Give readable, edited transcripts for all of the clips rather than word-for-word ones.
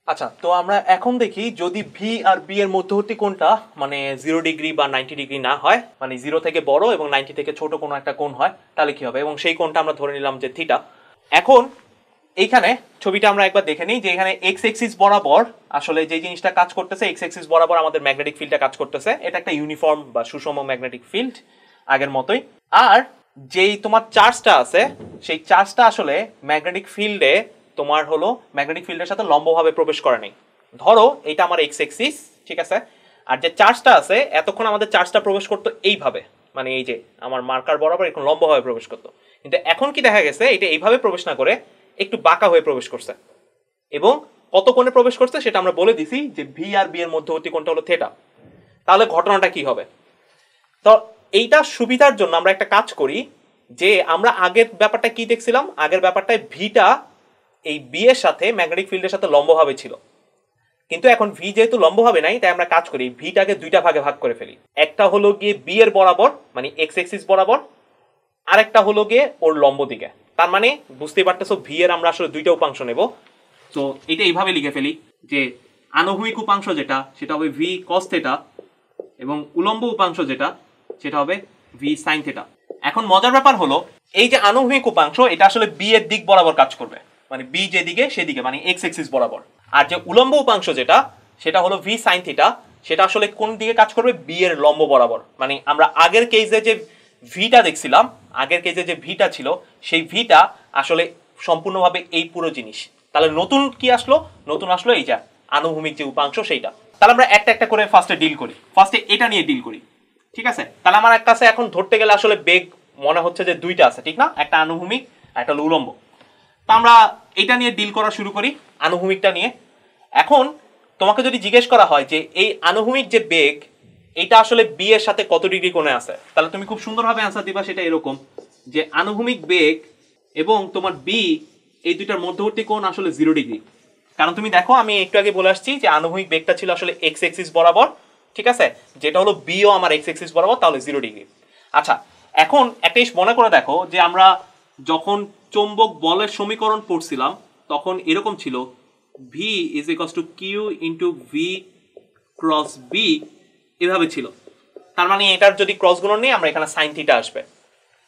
আচ্ছা, তো আমরা এখন দেখি যদি ভি আর বি এর মধ্যবর্তী কোণটা মানে 0 ডিগ্রি বা 90 ডিগ্রি না হয়, মানে 0 থেকে বড় এবং 90 থেকে ছোট কোনো একটা কোণ হয়, তাহলে কি হবে। এবং সেই কোণটা আমরা ধরে নিলাম যে থিটা। এখন এইখানে ছবিটা আমরা একবার দেখে নিই যে এখানে এক্স এক্সিস বরাবর আসলে যে জিনিসটা কাজ করতেছে, এক্স এক্সিস বরাবর আমাদের ম্যাগনেটিক ফিল্ডটা কাজ করতেছে। এটা একটা ইউনিফর্ম বা সুষম ম্যাগনেটিক ফিল্ড আগের মতোই। আর যেই তোমার চার্জটা আছে সেই চার্জটা আসলে ম্যাগনেটিক ফিল্ডে তোমার হলো ম্যাগনেটিক ফিল্ডের সাথে লম্বভাবে প্রবেশ করে নাই। ধরো এটা আমার এক্স এক্সিস, ঠিক আছে। আর যে চার্জটা আছে এতক্ষণ আমাদের চার্জটা প্রবেশ করতো এইভাবে, মানে এই যে আমার মার্কার বরাবর এরকম লম্বভাবে প্রবেশ করতো। কিন্তু এখন কি দেখা গেছে, এটা এইভাবে প্রবেশ না করে একটু বাঁকা হয়ে প্রবেশ করছে। এবং কত কোণে প্রবেশ করছে সেটা আমরা বলে দিছি যে ভি আর বি এর মধ্যবর্তী কোণটা হলো থিটা। তাহলে ঘটনাটা কি হবে? তো এইটা সুবিধার জন্য আমরা একটা কাজ করি যে আমরা আগের ব্যাপারটা কি দেখছিলাম, আগের ব্যাপারটায় ভিটা এই বি এর সাথে ম্যাগনেটিক ফিল্ডের সাথে লম্বভাবে ছিল, কিন্তু এখন ভি যেহেতু লম্বভাবে নাই তাই আমরা কাজ করি ভিটাকে দুইটা ভাগে ভাগ করে ফেলি। একটা হলো গিয়ে বি এর বরাবর মানে এক্স এক্সিস বরাবর, আরেকটা হলো গিয়ে ওর লম্ব দিকে। তার মানে বুঝতেই পারতেছো ভি এর আমরা আসলে দুইটা উপাংশ নেব। তো এটা এইভাবে লিখে ফেলি যে আনুভূমিক উপাংশ যেটা সেটা হবে ভি কস থিটা এবং উলম্ব উপাংশ যেটা সেটা হবে ভি সাইন থিটা। এখন মজার ব্যাপার হলো এই যে আনুভূমিক উপাংশ এটা আসলে বি এর দিক বরাবর কাজ করবে, মানে বি যেদিকে সেদিকে, মানে এক্স এক্সিস বরাবর। আর যে উলম্ব উপাংশ যেটা সেটা হলো ভি সাইন থিটা, সেটা আসলে কোন দিকে কাজ করবে, বি এর লম্ব বরাবর। মানে আমরা আগের কেসে যে ভিটা দেখছিলাম, আগের কেসে যে ভিটা ছিল সেই ভিটা আসলে সম্পূর্ণভাবে এই পুরো জিনিস। তাহলে নতুন কি আসলো, নতুন আসলো এই যা আনুভূমিক যে উপাংশ সেইটা। তাহলে আমরা একটা একটা করে ফার্স্টে ডিল করি, ফার্স্টে এটা নিয়ে ডিল করি, ঠিক আছে। তাহলে আমার কাছে এখন ধরতে গেলে আসলে বেগ মনে হচ্ছে যে দুইটা আছে, ঠিক না, একটা আনুভূমিক আর একটা উলম্ব। তা আমরা এটা নিয়ে ডিল করা শুরু করি, আনুভূমিকটা নিয়ে। এখন তোমাকে যদি জিজ্ঞেস করা হয় যে এই আনুভূমিক যে বেগ এটা আসলে বি এর সাথে কত ডিগ্রি কোণে আছে, তাহলে তুমি খুব সুন্দরভাবে অ্যান্সার দিবা সেটা এরকম যে আনুভূমিক বেগ এবং তোমার বি এই দুইটার মধ্যবর্তী কোণ আসলে 0 ডিগ্রি। কারণ তুমি দেখো আমি একটু আগে বলে আসছি যে আনুভূমিক বেগটা ছিল আসলে এক্স এক্সিস বরাবর, ঠিক আছে, যেটা হলো বিও আমার এক্স এক্সিস বরাবর, তাহলে 0 ডিগ্রি। আচ্ছা, এখন একটা জিনিস মনে করে দেখো যে আমরা যখন চৌম্বক বলের সমীকরণ পড়ছিলাম তখন এরকম ছিল V is equals to Q into V cross B, এভাবে ছিল। তার মানে এটার যদি ক্রস গুণন নিই আমরা এখানে সাইন থিটা আসবে।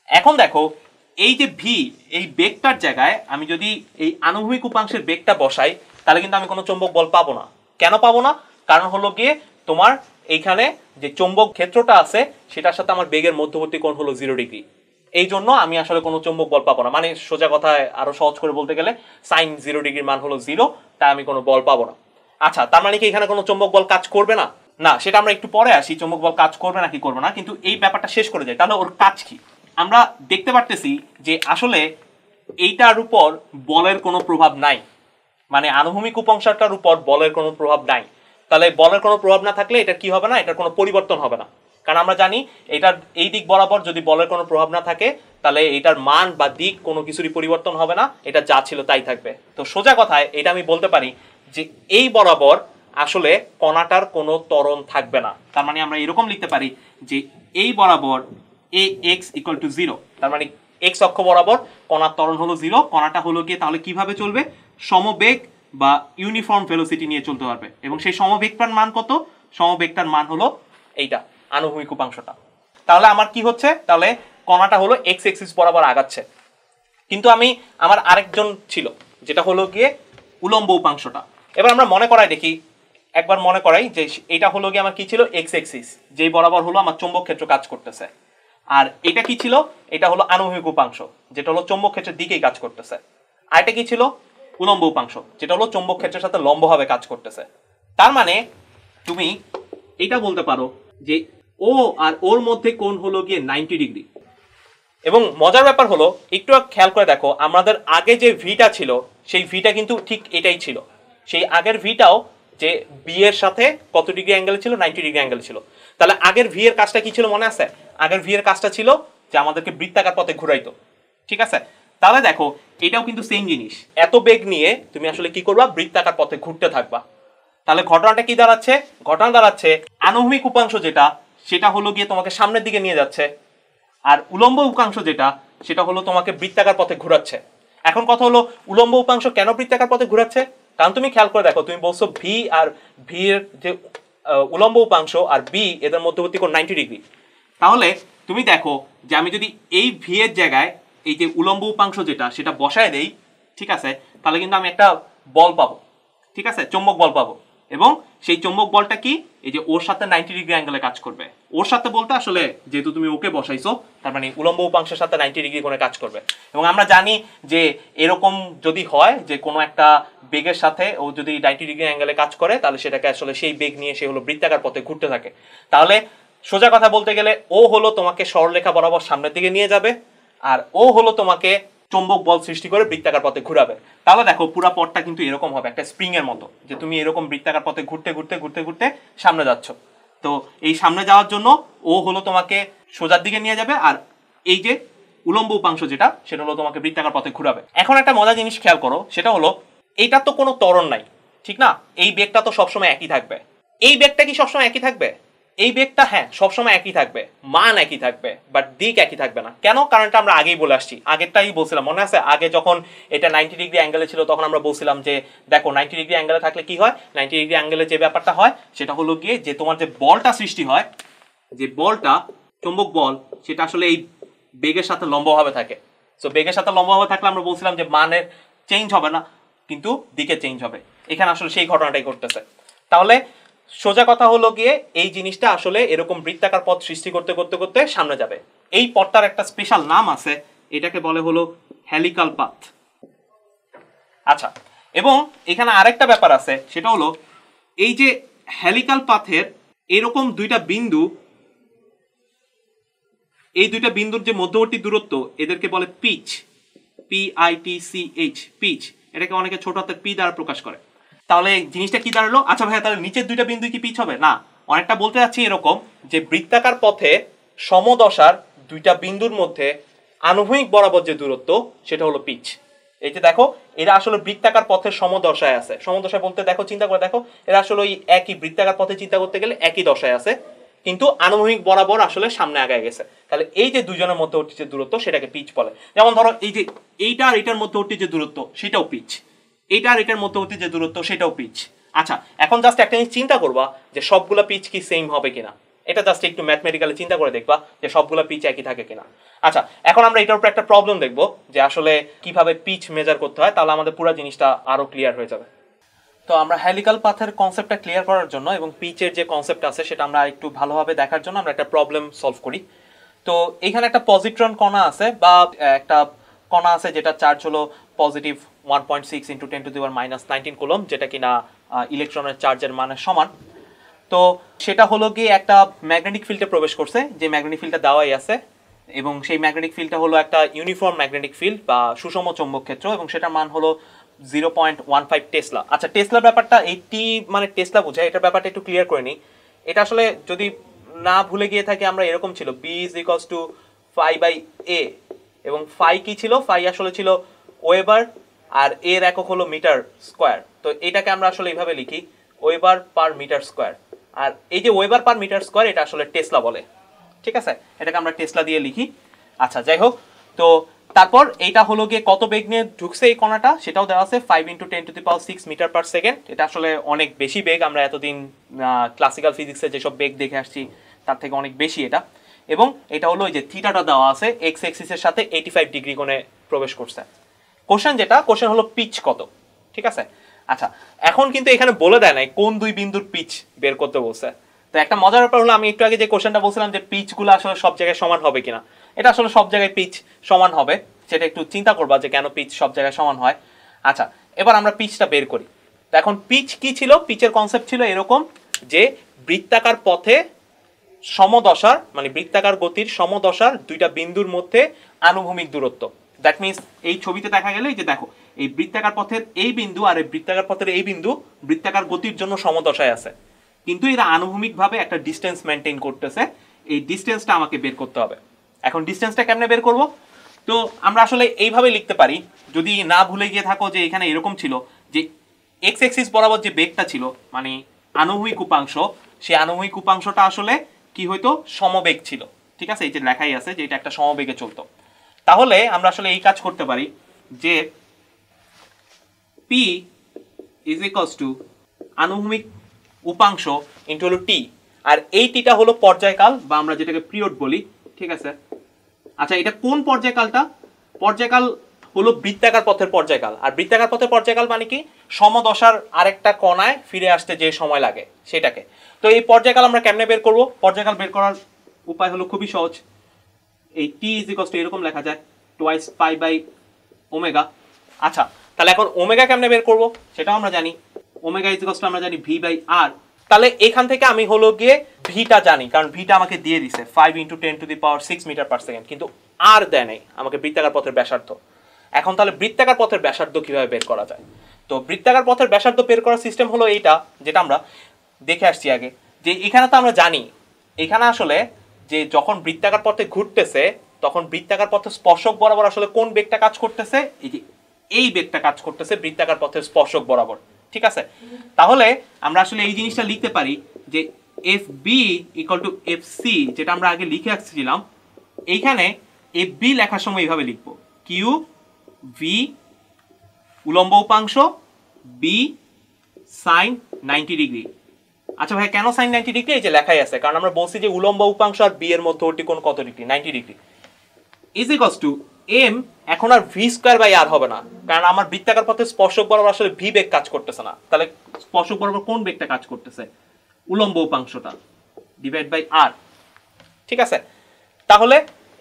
এখন দেখো এই যে ভি এই বেগটার জায়গায় আমি যদি এই আনুভূমিক উপাংশের বেগটা বসাই তাহলে কিন্তু আমি কোনো চৌম্বক বল পাবো না। কেন পাবো না? কারণ হলো গিয়ে তোমার এইখানে যে চৌম্বক ক্ষেত্রটা আছে সেটার সাথে আমার বেগের মধ্যবর্তী কোণ হলো 0 ডিগ্রি। এই জন্য আমি আসলে কোনো চৌম্বক বল পাবো না। মানে সোজা কথায় আরো সহজ করে বলতে গেলে সাইন 0 ডিগ্রির মান হলো 0, তাই আমি কোনো বল পাবো না। আচ্ছা, তার মানে কি এখানে কোনো চৌম্বক বল কাজ করবে না? না, সেটা আমরা একটু পরে আসি, চৌম্বক বল কাজ করবে নাকি করবে না, কিন্তু এই ব্যাপারটা শেষ করে যাই। তাহলে ওর কাজ কি? আমরা দেখতে পারতেছি যে আসলে এইটার উপর বলের কোনো প্রভাব নাই, মানে আনুভূমিক উপাংশটার উপর বলের কোনো প্রভাব নাই। তাহলে বলের কোনো প্রভাব না থাকলে এটা কি হবে না, এটার কোনো পরিবর্তন হবে না। কারণ আমরা জানি এটার এই দিক বরাবর যদি বলের কোনো প্রভাব না থাকে তাহলে এটার মান বা দিক কোনো কিছুরই পরিবর্তন হবে না, এটা যা ছিল তাই থাকবে। তো সোজা কথায় এটা আমি বলতে পারি যে এই বরাবর আসলে কণাটার কোনো ত্বরণ থাকবে না। তার মানে আমরা এরকম লিখতে পারি যে এই বরাবর এ এক্স ইকুয়াল টু 0, তার মানে এক্স অক্ষ বরাবর কণার ত্বরণ হলো 0। কণাটা হলো গিয়ে তাহলে কিভাবে চলবে, সমবেগ বা ইউনিফর্ম ভেলোসিটি নিয়ে চলতে পারবে। এবং সেই সমবেগটার মান কত? সমবেগটার মান হলো এইটা আনুভূমিক উপাংশটা। তাহলে আমার কি হচ্ছে, তাহলে কণাটা হলো এক্স এক্সিস বরাবর আগাচ্ছে। কিন্তু আমার আরেকজন ছিল যেটা হলো গিয়ে উলম্ব উপাংশটা। এবার আমরা মনে করাই দেখি, একবার মনে করাই যে এটা হলো গিয়ে আমার কি ছিল, এক্স এক্সিস, যেই বরাবর হলো আমার চৌম্বক ক্ষেত্র কাজ করতেছে। আর এটা কি ছিল, এটা হলো আনুভূমিক উপাংশ যেটা হলো চৌম্বক ক্ষেত্রের দিকেই কাজ করতেছে। আর এটা কি ছিল, উলম্ব উপাংশ যেটা হলো চৌম্বক ক্ষেত্রের সাথে লম্বভাবে কাজ করতেছে। তার মানে তুমি এটা বলতে পারো যে ও আর ওর মধ্যে কোণ হলো গিয়ে 90 ডিগ্রি। এবং মজার ব্যাপার হলো একটু খেয়াল করে দেখো আমাদের আগে যে ভিটা ছিল সেই ভিটা কিন্তু ঠিক এটাই ছিল। সেই আগের ভিটাও যে বি এর সাথে কত ডিগ্রি অ্যাঙ্গেল ছিল, 90 ডিগ্রি অ্যাঙ্গেল ছিল। তাহলে আগের ভি এর কাজটা কি ছিল মনে আছে? আগের ভি এর কাজটা ছিল যে আমাদেরকে বৃত্তাকার পথে ঘুরাইতো, ঠিক আছে। তাহলে দেখো এটাও কিন্তু সেম জিনিস, এত বেগ নিয়ে তুমি আসলে কি করবা, বৃত্তাকার পথে ঘুরতে থাকবা। তাহলে ঘটনাটা কি দাঁড়াচ্ছে, ঘটনা দাঁড়াচ্ছে আনুভূমিক উপাংশ যেটা সেটা হলো গিয়ে তোমাকে সামনের দিকে নিয়ে যাচ্ছে, আর উলম্ব উপাংশ যেটা সেটা হলো তোমাকে বৃত্তাকার পথে ঘোরাচ্ছে। এখন কথা হলো উলম্ব উপাংশ কেন বৃত্তাকার পথে ঘোরাচ্ছে? কারণ তুমি খেয়াল করে দেখো, তুমি বলছো ভি আর ভি এর যে উলম্ব উপাংশ আর বি এদের মধ্যবর্তী কোণ 90 ডিগ্রি। তাহলে তুমি দেখো যে আমি যদি এই ভি এর জায়গায় এই যে উলম্ব উপাংশ যেটা সেটা বসায় দেই, ঠিক আছে, তাহলে কিন্তু আমি একটা বল পাবো, ঠিক আছে, চৌম্বক বল পাবো। এবং সেই চৌম্বক বলটা কি, এই যে ওর সাথে 90 ডিগ্রি অ্যাঙ্গেলে কাজ করবে। ওর সাথে বলতে আসলে যেহেতু তুমি ওকে বসাইছো, তার মানে উলম্ব উপাংশের সাথে 90 ডিগ্রি কোণে কাজ করবে। এবং আমরা জানি যে এরকম যদি হয় যে কোনো একটা বেগের সাথে ও যদি 90 ডিগ্রি অ্যাঙ্গেলে কাজ করে, তাহলে সেটাকে আসলে সেই বেগ নিয়ে সে হলো বৃত্তাকার পথে ঘুরতে থাকে। তাহলে সোজা কথা বলতে গেলে ও হলো তোমাকে সরলরেখা বরাবর সামনের দিকে নিয়ে যাবে, আর ও হলো তোমাকে চৌম্বক বল সৃষ্টি করে বৃত্তাকার পথে ঘুরাবে। তাহলে দেখো পুরো পথটা কিন্তু এরকম হবে, একটা স্প্রিং এর মতো, যে তুমি এরকম বৃত্তাকার পথে ঘুরতে ঘুরতে ঘুরতে ঘুরতে সামনে যাচ্ছ। তো এই সামনে যাওয়ার জন্য ও হলো তোমাকে সোজার দিকে নিয়ে যাবে, আর এই যে উলম্ব উপাংশ যেটা, সেটা হলো তোমাকে বৃত্তাকার পথে ঘুরাবে। এখন একটা মজার জিনিস খেয়াল করো, সেটা হলো এটা তো কোনো ত্বরণ নাই, ঠিক না? এই বেগটা তো সবসময় একই থাকবে। এই বেগটা কি সবসময় একই থাকবে? এই বেগটা হ্যাঁ সবসময় একই থাকবে, মান একই থাকবে, বাট দিক একই থাকবে না। কেন? কারণ এটা আমরা আগেই বলে আসছি, আগেরটাই বলছিলাম, মনে আছে? আগে যখন এটা 90 ডিগ্রি অ্যাঙ্গেলে ছিল তখন আমরা বলছিলাম যে দেখো 90 ডিগ্রি অ্যাঙ্গেলে থাকলে কি হয়, 90 ডিগ্রি অ্যাঙ্গেলে যে ব্যাপারটা হয় সেটা হলো গিয়ে যে তোমার যে বলটা সৃষ্টি হয়, যে বলটা চৌম্বক বল, সেটা আসলে এই বেগের সাথে লম্বভাবে থাকে। সো বেগের সাথে লম্বভাবে থাকলে আমরা বলছিলাম যে মানের চেঞ্জ হবে না, কিন্তু দিকে চেঞ্জ হবে। এখানে আসলে সেই ঘটনাটাই ঘটতেছে। তাহলে সোজা কথা হলো গিয়ে এই জিনিসটা আসলে এরকম বৃত্তাকার পথ সৃষ্টি করতে করতে করতে সামনে যাবে। এই পথটার একটা স্পেশাল নাম আছে, এটাকে বলে হলো হেলিকাল পাথ। আচ্ছা, এবং এখানে আরেকটা ব্যাপার আছে, সেটা হলো এই যে হেলিকাল পাথের এরকম দুইটা বিন্দু, এই দুইটা বিন্দুর যে মধ্যবর্তী দূরত্ব, এদেরকে বলে পিচ, PITCH, পিচ। এটাকে অনেকে ছোট হাতের পি দ্বারা প্রকাশ করে। তাহলে জিনিসটা কি দাঁড়ালো? আচ্ছা ভাইয়া, তাহলে নিচের দুইটা বিন্দু কি পিচ হবে? না, অনেকটা বলতে যাচ্ছি এরকম যে বৃত্তাকার পথে সমদশার দুইটা বিন্দুর মধ্যে আনুভূমিক বরাবর যে দূরত্ব, সেটা হলো পিচ। এই যে দেখো, এরা আসলে বৃত্তাকার পথের সমদশায় আছে। সমদশায় বলতে দেখো, চিন্তা করে দেখো, এরা আসলে ওই একই বৃত্তাকার পথে চিন্তা করতে গেলে একই দশায় আছে, কিন্তু আনুভূমিক বরাবর আসলে সামনে আগায় গেছে। তাহলে এই যে দুইজনের মধ্যবর্তী যে দূরত্ব, সেটাকে পিচ বলে। যেমন ধরো এই যে এইটা আর এটার মধ্যবর্তী যে দূরত্ব, সেটাও পিচ। এইটা আর এটার মধ্যবর্তী যে দূরত্ব, সেটাও পিচ। আচ্ছা, এখন জাস্ট একটা জিনিস চিন্তা করবা যে সবগুলা পিচ কি সেম হবে কিনা। এটা জাস্ট একটু ম্যাথমেটিক্যালি চিন্তা করে দেখবা যে সবগুলা পিচ একই থাকে কিনা। আচ্ছা, এখন আমরা এটার উপর একটা প্রবলেম দেখবো যে আসলে কিভাবে পিচ মেজার করতে হয়, তাহলে আমাদের পুরো জিনিসটা আরো ক্লিয়ার হয়ে যাবে। তো আমরা হেলিকাল পাথের কনসেপ্টটা ক্লিয়ার করার জন্য এবং পিচের যে কনসেপ্ট আছে সেটা আমরা একটু ভালোভাবে দেখার জন্য আমরা একটা প্রবলেম সলভ করি। তো এখানে একটা পজিট্রন কণা আছে, বা একটা কণা আছে যেটা চার্জ হলো পজিটিভ 1.6 × 10⁻⁻19 কুলম্ব, যেটা কিনা ইলেকট্রনের চার্জের মানের সমান। তো সেটা হলো গিয়ে একটা ম্যাগনেটিক ফিল্ডে প্রবেশ করছে, যে ম্যাগনেটিক ফিল্ডটা দেওয়াই আছে, এবং সেই ম্যাগনেটিক ফিল্ডটা হলো একটা ইউনিফর্ম ম্যাগনেটিক ফিল্ড বা সুষম চৌম্বক ক্ষেত্র, এবং সেটার মান হলো 0.15 টেসলা। আচ্ছা, টেসলার ব্যাপারটা, এইটি মানে টেসলা বোঝায়, এটার ব্যাপারটা একটু ক্লিয়ার করে নিই। এটা আসলে যদি না ভুলে গিয়ে থাকে, আমরা এরকম ছিল B = φ/a, এবং ফাই কি ছিল? ফাই আসলে ছিল ওয়েবার, আর এর একক হলো মিটার স্কোয়ার। তো এটাকে আমরা আসলে এইভাবে লিখি, ওয়েবার পার মিটার স্কোয়ার। আর এই যে ওয়েবার পার মিটার স্কোয়ার, এটা আসলে টেসলা বলে, ঠিক আছে? এটাকে আমরা টেসলা দিয়ে লিখি। আচ্ছা, যাই হোক, তো তারপর এইটা হলো গিয়ে কত বেগ নিয়ে ঢুকছে এই কণাটা, সেটাও দেওয়া আছে 5 × 10⁶ মিটার পার সেকেন্ড। এটা আসলে অনেক বেশি বেগ, আমরা এতদিন ক্লাসিক্যাল ফিজিক্সে যেসব বেগ দেখে আসছি তার থেকে অনেক বেশি এটা। এবং এটা হলো ওই যে থিটাটা দেওয়া আছে এক্স এক্সিসের সাথে 85 ডিগ্রি কোণে প্রবেশ করছে। কোশ্চেন হলো পিচ কত, ঠিক আছে? আচ্ছা, এখন কিন্তু এখানে বলে দেয় নাই কোন দুই বিন্দুর পিচ বের করতে বলছে। তো একটা মজার ব্যাপার হলো, আমি একটু আগে যে কোশ্চেনটা বলছিলাম যে পিচগুলো আসলে সব জায়গায় সমান হবে কিনা, এটা আসলে সব জায়গায় পিচ সমান হবে, সেটা একটু চিন্তা করবা যে কেন পিচ সব জায়গায় সমান হয়। আচ্ছা, এবার আমরা পিচটা বের করি। তো এখন পিচ কি ছিল? পিচের কনসেপ্ট ছিল এরকম যে বৃত্তাকার পথে সমদশার, মানে বৃত্তাকার গতির সমদশার দুইটা বিন্দুর মধ্যে আনুভূমিক দূরত্ব। দ্যাট মিনস এই ছবিতে দেখা গেলে, যে দেখো, এই বৃত্তাকার পথের এই বিন্দু আর এই বৃত্তাকার পথের এই বিন্দু বৃত্তাকার গতির জন্য সমদশায় আছে, কিন্তু এরা আনুভূমিকভাবে একটা ডিসটেন্স মেনটেন করতেছে। এই ডিসটেন্সটা আমাকে বের করতে হবে। এখন ডিসটেন্সটা কেমনে বের করব? তো আমরা আসলে এইভাবে লিখতে পারি, যদি না ভুলে গিয়ে থাকো যে এখানে এরকম ছিল যে এক্স এক্সিস বরাবর যে বেগটা ছিল, মানে আনুভূমিক উপাংশ, সেই আনুভূমিক উপাংশটা আসলে কি হইতো? সমবেগ ছিল, ঠিক আছে? এই যে লেখাই আছে যে এটা একটা সমবেগে চলতো। তাহলে আমরা আসলে এই কাজ করতে পারি যে P ইজ ইকুয়ালস টু আনুভূমিক উপাংশ ইন্টু হলো টি, আর এই টিটা হলো পর্যায়কাল বা আমরা যেটাকে পিরিয়ড বলি, ঠিক আছে। আচ্ছা, এটা কোন পর্যায়কালটা? পর্যায়কাল হলো বৃত্তাকার পথের পর্যায়কাল, আর বৃত্তাকার পথের পর্যায়কাল মানে কি? সমদশার আরেকটা কণায় ফিরে আসতে যে সময় লাগে সেটাকে। তো এই পর্যায়কাল আমরা কেমনে বের করব? পর্যায়কাল বের করার উপায় হলো খুবই সহজ। এই টি ইজ ইকুয়ালস টু এরকম লেখা যায়, টোয়াইস পাই বাই ওমেগা। আচ্ছা, তাহলে এখন ওমেগা কেমনে বের করব সেটাও আমরা জানি। ওমেগা ইজ ইকুয়ালস টু আমরা জানি ভি বাই আর। তাহলে এখান থেকে আমি হলো গিয়ে ভিটা জানি, কারণ ভিটা আমাকে দিয়ে দিছে 5 × 10⁶ মিটার পার সেকেন্ড, কিন্তু আর দেয় নাই আমাকে বৃত্তাকার পথের ব্যাসার্ধ। এখন তাহলে বৃত্তাকার পথের ব্যাসার্ধ কিভাবে বের করা যায়? তো বৃত্তাকার পথের ব্যাসার্ধ বের করার সিস্টেম হলো এইটা, যেটা আমরা দেখে আসছি আগে, যে এখানে তো আমরা জানি এখানে আসলে যে যখন বৃত্তাকার পথে ঘুরতেছে তখন বৃত্তাকার পথে স্পর্শক বরাবর আসলে কোন বেগটা কাজ করতেছে? এই যে এই বেগটা কাজ করতেছে বৃত্তাকার পথের স্পর্শক বরাবর, ঠিক আছে। তাহলে আমরা আসলে এই জিনিসটা লিখতে পারি যে F B equal to F C, যেটা আমরা আগে লিখে আসছিলাম। এইখানে এফ বি লেখার সময় এইভাবে লিখবো, কিউ ভি উলম্ব উপাংশ বি সাইন 90 ডিগ্রি। আচ্ছা ভাই, কেন সাইন 90 ডিগ্রি? এই যে লেখাই আছে, কারণ আমরা বলছি যে উলম্ব উপাংশ আর বি এর মধ্যবর্তী কোণ কত degree? 90 degree. Is equals to M, এখন আর ভি স্কয়ার বাই আর হবে না, কারণ আমার বৃত্তাকার পথে স্পর্শক বরাবর আসলে ভি বেগ কাজ করতেছে না। তাহলে স্পর্শক বরাবর কোন বেগটা কাজ করতেছে? উলম্ব উপাংশটা, ডিভাইড বাই আর, ঠিক আছে। তাহলে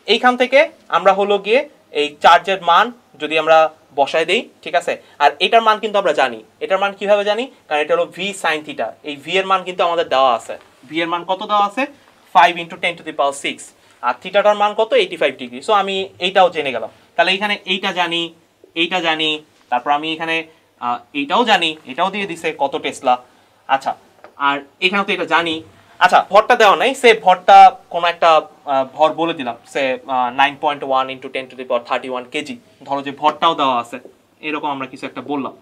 এইখান থেকে আমরা হলো গিয়ে এই চার্জের মান যদি আমরা বসায় দেই, ঠিক আছে। আর এটার মান কিন্তু আমরা জানি। এটার মান কিভাবে জানি? কারণ এটা হলো ভি সাইন থিটা। এই ভি এর মান কিন্তু আমাদের দেওয়া আছে। ভি এর মান কত দেওয়া আছে? 5 × 10⁶, আর থিটাটার মান কত? 85 ডিগ্রি। সো আমি এইটাও জেনে গেলাম। তাহলে এখানে এইটা জানি, এইটা জানি, তারপর আমি এখানে এইটাও জানি, এটাও দিয়ে দিছে কত টেসলা। আচ্ছা, আর এখানে তো এটা জানি। আচ্ছা, ভরটা দেওয়া নাই, সে ভরটা কোনো একটা ভর বলে দিলাম, সে 9.1 × 10⁻31 কেজি। ধরো যে ভরটাও দেওয়া আছে, এরকম আমরা কিছু একটা বললাম,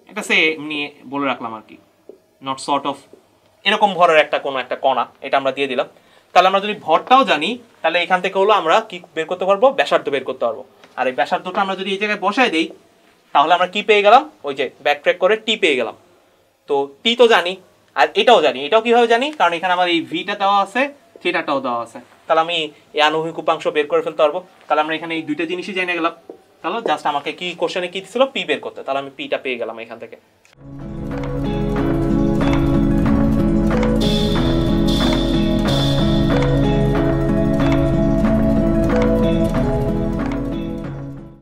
এটা সে এমনি বলে রাখলাম আর কি, নট সর্ট অফ এরকম ভরের একটা কোনো একটা কণা, এটা আমরা দিয়ে দিলাম। তাহলে আমরা যদি ভরটাও জানি, তাহলে এখান থেকে হলো আমরা কি বের করতে পারবো? ব্যাসার্ধ বের করতে পারবো। আর এই ব্যাসার্ধটা আমরা যদি এই জায়গায় বসায় দিই, তাহলে আমরা কি পেয়ে গেলাম? ওই যে ব্যাক ট্র্যাক করে টি পেয়ে গেলাম। তো টি তো জানি, আর এটাও জানি। এটাও কিভাবে জানি? কারণ এখানে আমার এই ভিটা দেওয়া আছে, থিটাটাও দেওয়া আছে। তাহলে আমি এই আনুভূমিক উপাংশ বের করে ফেলতে পারবো। তাহলে আমরা এখানে এই দুইটা জিনিসই জেনে গেলাম। তাহলে জাস্ট আমাকে কি কোশ্চেনে কি ছিল? পি বের করতে। তাহলে আমি পিটা পেয়ে গেলাম এখান থেকে।